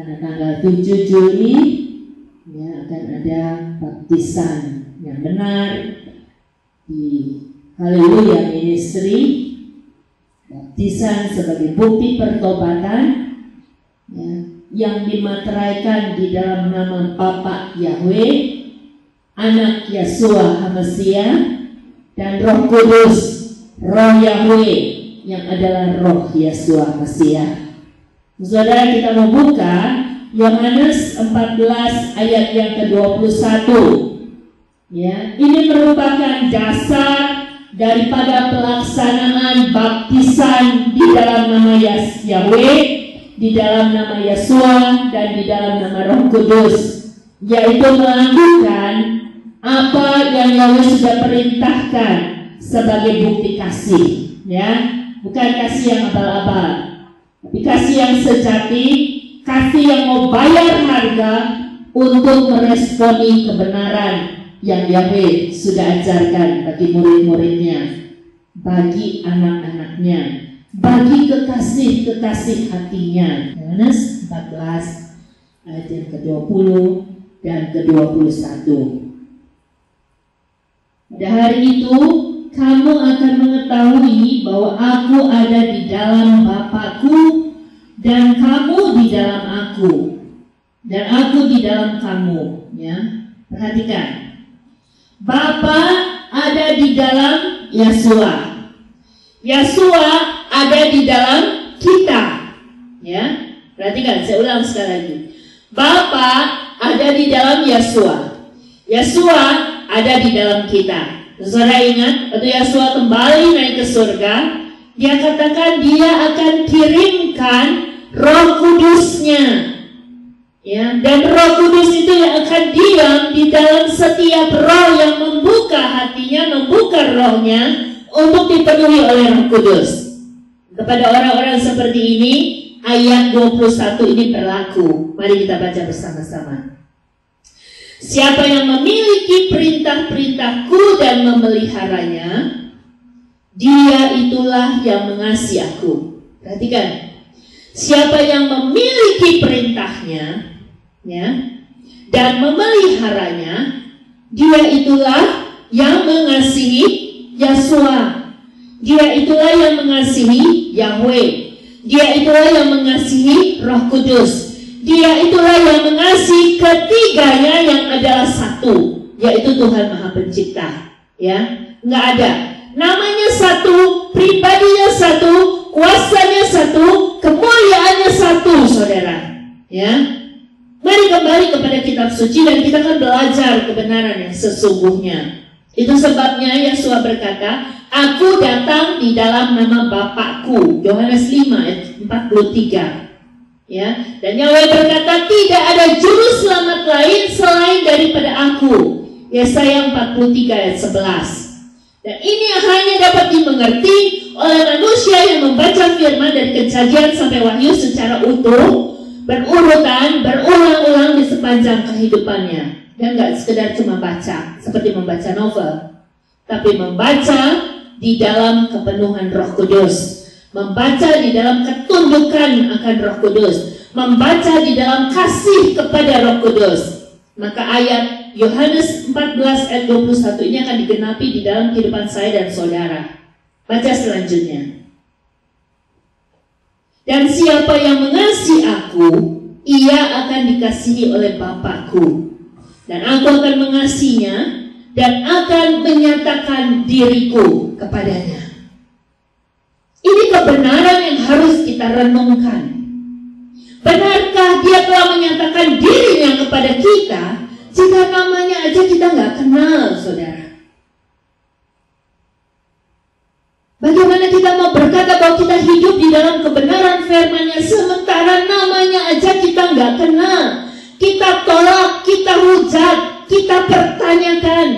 karena tanggal 7 Juli ya akan ada baptisan yang benar di Haleluya Ministry. Baptisan sebagai bukti pertobatan ya, yang dimateraikan di dalam nama Bapa Yahweh, Anak Yeshua HaMasiah, dan Roh Kudus, Roh Yahweh yang adalah Roh Yeshua HaMasiah. Saudara, kita membuka Yohanes 14 ayat yang ke-21. Ya, ini merupakan dasar daripada pelaksanaan baptisan di dalam nama Yahweh, di dalam nama Yeshua, dan di dalam nama Roh Kudus, yaitu melakukan apa yang Yahweh sudah perintahkan sebagai bukti kasih, ya, bukan kasih yang abal-abal, tapi kasih yang sejati, kasih yang mau bayar harga untuk meresponi kebenaran yang Yahweh sudah ajarkan bagi murid-muridnya, bagi anak-anaknya, bagi kekasih-kekasih hatinya. Yohanes 14 ayat yang ke-20 dan ke-21. Pada hari itu kamu akan mengetahui bahwa aku ada di dalam Bapa-Ku dan kamu di dalam aku dan aku di dalam kamu. Ya, perhatikan. Bapa ada di dalam Yeshua. Yeshua ada di dalam kita. Ya, perhatikan, saya ulang sekali lagi. Bapa ada di dalam Yeshua. Yeshua ada di dalam kita. Saudara ingat, waktu Yeshua kembali naik ke surga, dia katakan dia akan kirimkan Roh Kudusnya. Ya, dan Roh Kudus itu yang akan diam di dalam setiap roh yang membuka hatinya, membuka rohnya untuk dipenuhi oleh Roh Kudus. Kepada orang-orang seperti ini, ayat 21 ini berlaku. Mari kita baca bersama-sama. Siapa yang memiliki perintah-perintahku dan memeliharanya, dia itulah yang mengasihi aku. Perhatikan. Siapa yang memiliki perintahnya, ya, dan memeliharanya, dia itulah yang mengasihi Yeshua. Dia itulah yang mengasihi Yahweh. Dia itulah yang mengasihi Roh Kudus. Dia itulah yang mengasihi ketiganya yang adalah satu, yaitu Tuhan Maha Pencipta. Ya, nggak ada. Namanya satu, pribadinya satu, kuasanya satu, kemuliaannya satu, saudara. Ya, mari kembali kepada kitab suci dan kita akan belajar kebenaran yang sesungguhnya. Itu sebabnya Yeshua berkata, aku datang di dalam nama Bapa-Ku. Yohanes 5 ayat 43. Ya, dan Yahweh berkata, tidak ada juru selamat lain selain daripada aku. Yesaya 43 ayat 11. Dan ini hanya dapat dimengerti oleh manusia yang membaca firman dari Kejadian sampai Wahyu secara utuh, berurutan, berulang-ulang di sepanjang kehidupannya. Dan gak sekedar cuma baca, seperti membaca novel, tapi membaca di dalam kepenuhan Roh Kudus, membaca di dalam ketundukan akan Roh Kudus, membaca di dalam kasih kepada Roh Kudus. Maka ayat Yohanes 14 ayat 21 ini akan digenapi di dalam kehidupan saya dan saudara. Baca selanjutnya. Dan siapa yang mengasihi aku, ia akan dikasihi oleh Bapa-Ku. Dan aku akan mengasihinya dan akan menyatakan diriku kepadanya. Ini kebenaran yang harus kita renungkan. Benarkah dia telah menyatakan dirinya kepada kita jika namanya aja kita nggak kenal, saudara? Bagaimana kita mau berkata bahwa kita hidup di dalam kebenaran firman-Nya sementara namanya aja kita nggak kenal? Kita tolak, kita hujat, kita pertanyakan.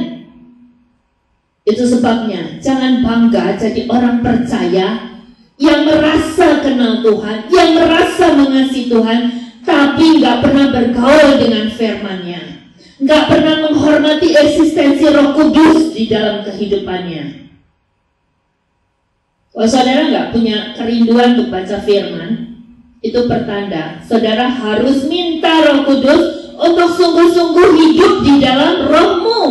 Itu sebabnya jangan bangga jadi orang percaya yang merasa kenal Tuhan, yang merasa mengasihi Tuhan, tapi nggak pernah bergaul dengan firman-Nya, nggak pernah menghormati eksistensi Roh Kudus di dalam kehidupannya. Kalau saudara nggak punya kerinduan untuk baca firman, Itu pertanda saudara harus minta Roh Kudus untuk sungguh-sungguh hidup di dalam rohmu,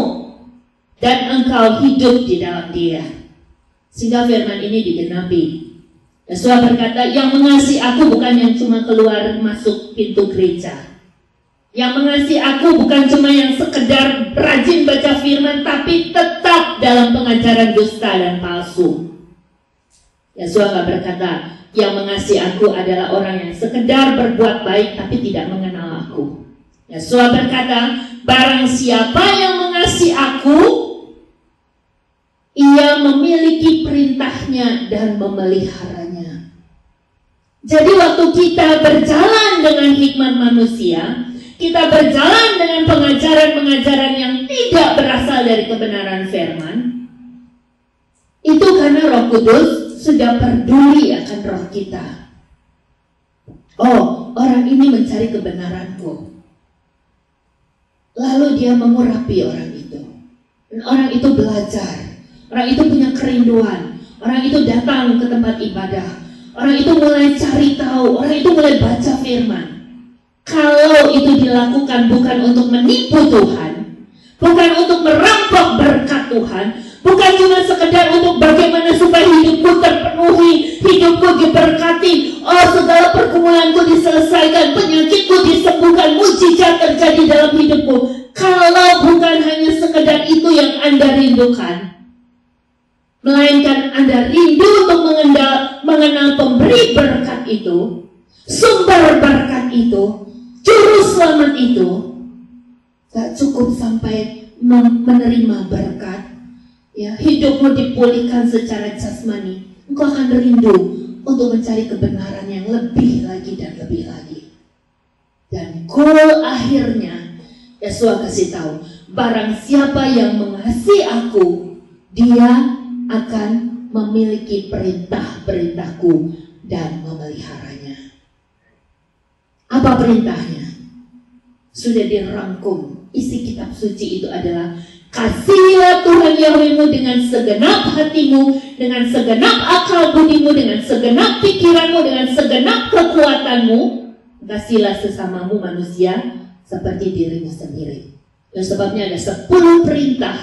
dan engkau hidup di dalam Dia, sehingga firman ini digenapi. Yesus berkata, yang mengasihi aku bukan yang cuma keluar masuk pintu gereja. Yang mengasihi aku bukan cuma yang sekedar rajin baca firman, tapi tetap dalam pengajaran dusta dan palsu. Yesus berkata, yang mengasihi aku adalah orang yang sekedar berbuat baik tapi tidak mengenal aku. Yesus berkata, barang siapa yang mengasihi aku, ia memiliki perintahnya dan memeliharanya. Jadi waktu kita berjalan dengan hikmat manusia, kita berjalan dengan pengajaran-pengajaran yang tidak berasal dari kebenaran firman, itu karena Roh Kudus sudah peduli akan roh kita. Oh, orang ini mencari kebenaranku. Lalu dia mengurapi orang itu. Dan orang itu belajar. Orang itu punya kerinduan. Orang itu datang ke tempat ibadah. Orang itu mulai cari tahu. Orang itu mulai baca firman. Kalau itu dilakukan bukan untuk menipu Tuhan, bukan untuk merampok berkat Tuhan, bukan cuma sekedar untuk bagaimana supaya hidupku terpenuhi, hidupku diberkati, oh segala pergumulanku diselesaikan, penyakitku disembuhkan, mujizat terjadi dalam hidupku. Kalau bukan hanya sekedar itu yang Anda rindukan, melainkan Anda rindu untuk mengenal pemberi berkat itu, sumber berkat itu, juru selamat itu, gak cukup sampai menerima berkat. Ya, hidupmu dipulihkan secara jasmani, engkau akan rindu untuk mencari kebenaran yang lebih lagi dan lebih lagi. Dan goal akhirnya, Yesus kasih tahu, barang siapa yang mengasihi aku, dia akan memiliki perintah-perintahku dan memeliharanya. Apa perintahnya? Sudah dirangkum. Isi kitab suci itu adalah, kasihilah Tuhan Yahwehmu dengan segenap hatimu, dengan segenap akal budimu, dengan segenap pikiranmu, dengan segenap kekuatanmu. Kasihilah sesamamu manusia seperti dirimu sendiri. Dan sebabnya ada 10 perintah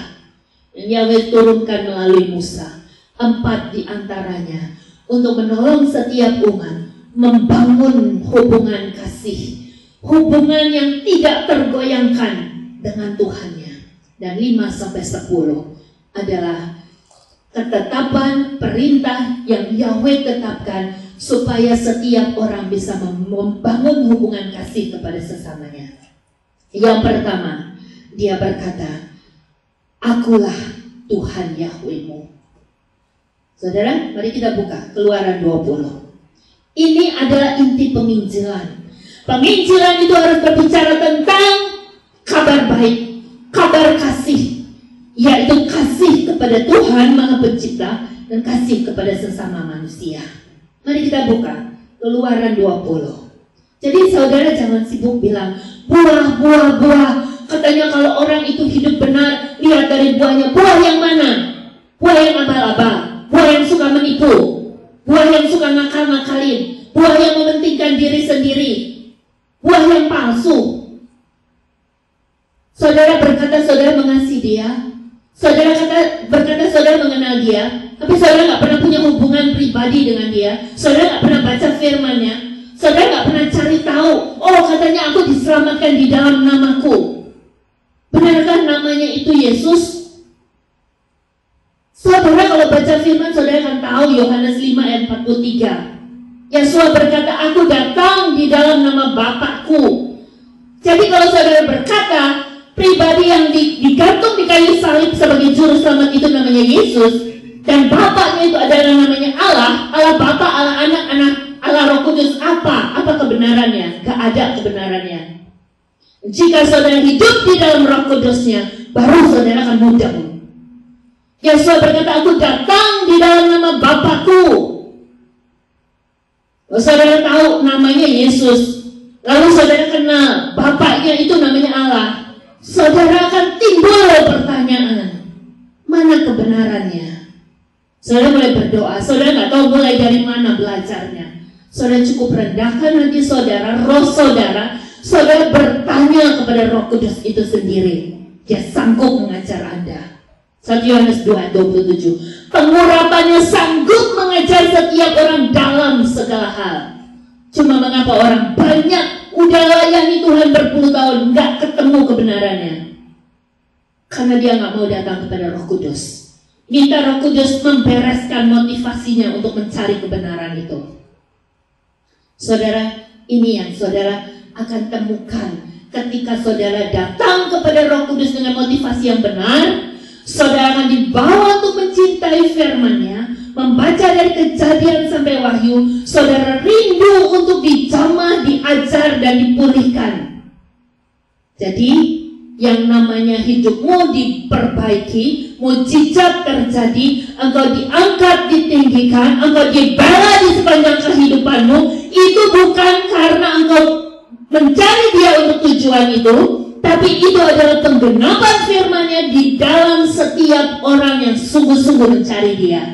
yang Yahweh turunkan melalui Musa. 4 diantaranya untuk menolong setiap umat membangun hubungan kasih, hubungan yang tidak tergoyangkan dengan Tuhannya. Dan 5-10 adalah ketetapan perintah yang Yahweh tetapkan supaya setiap orang bisa membangun hubungan kasih kepada sesamanya. Yang pertama, dia berkata, akulah Tuhan Yahwehmu. Saudara, mari kita buka Keluaran 20. Ini adalah inti penginjilan. Penginjilan itu harus berbicara tentang kabar baik, kabar kasih, yaitu kasih kepada Tuhan Maha Pencipta dan kasih kepada sesama manusia. Mari kita buka Keluaran 20. Jadi saudara jangan sibuk bilang buah, buah, buah. Katanya kalau orang itu hidup benar, lihat dari buahnya. Buah yang mana? Buah yang abal-abal, buah yang suka menipu, buah yang suka ngakal-ngakalin, buah yang mementingkan diri sendiri, buah yang palsu. Saudara berkata saudara mengasihi dia, saudara berkata saudara mengenal dia, tapi saudara nggak pernah punya hubungan pribadi dengan dia. Saudara nggak pernah baca firman-Nya. Saudara nggak pernah cari tahu, oh katanya aku diselamatkan di dalam namaku. Benarkah namanya itu Yesus? Saudara kalau baca firman, saudara akan tahu Yohanes 5 ayat 43. Yesus berkata, aku datang di dalam nama Bapakku. Jadi kalau saudara berkata, pribadi yang digantung di kayu salib sebagai juru selamat itu namanya Yesus, dan Bapaknya itu adalah namanya Allah, Allah Bapa, Allah Anak, Allah Roh Kudus, apa kebenarannya? Gak ada kebenarannya. Jika saudara hidup di dalam Roh Kudusnya, baru saudara akan mudah. Yesus berkata, aku datang di dalam nama Bapakku. Saudara tahu namanya Yesus, lalu saudara kenal Bapaknya itu namanya Allah, saudara akan timbul pertanyaan, mana kebenarannya? Saudara mulai berdoa, saudara nggak tahu mulai dari mana belajarnya. Saudara cukup rendahkan hati saudara, roh saudara. Saudara bertanya kepada Roh Kudus itu sendiri. Dia sanggup mengajar Anda. 1 Yohanes 2:27. Pengurapannya sanggup mengajar setiap orang dalam segala hal. Cuma mengapa orang banyak udah layani Tuhan berpuluh tahun nggak ketemu kebenarannya? Karena dia nggak mau datang kepada Roh Kudus. Minta Roh Kudus membereskan motivasinya untuk mencari kebenaran itu. Saudara, ini yang saudara akan temukan ketika saudara datang kepada Roh Kudus dengan motivasi yang benar. Saudara akan dibawa untuk mencintai firman-Nya, membaca dari Kejadian sampai Wahyu. Saudara rindu untuk dijamah, diajar, dan dipulihkan. Jadi yang namanya hidupmu diperbaiki, mujizat terjadi, engkau diangkat, ditinggikan, engkau dibela di sepanjang kehidupanmu, itu bukan karena engkau mencari Dia untuk tujuan itu, tapi itu adalah penggenapan firman-Nya di dalam setiap orang yang sungguh-sungguh mencari Dia.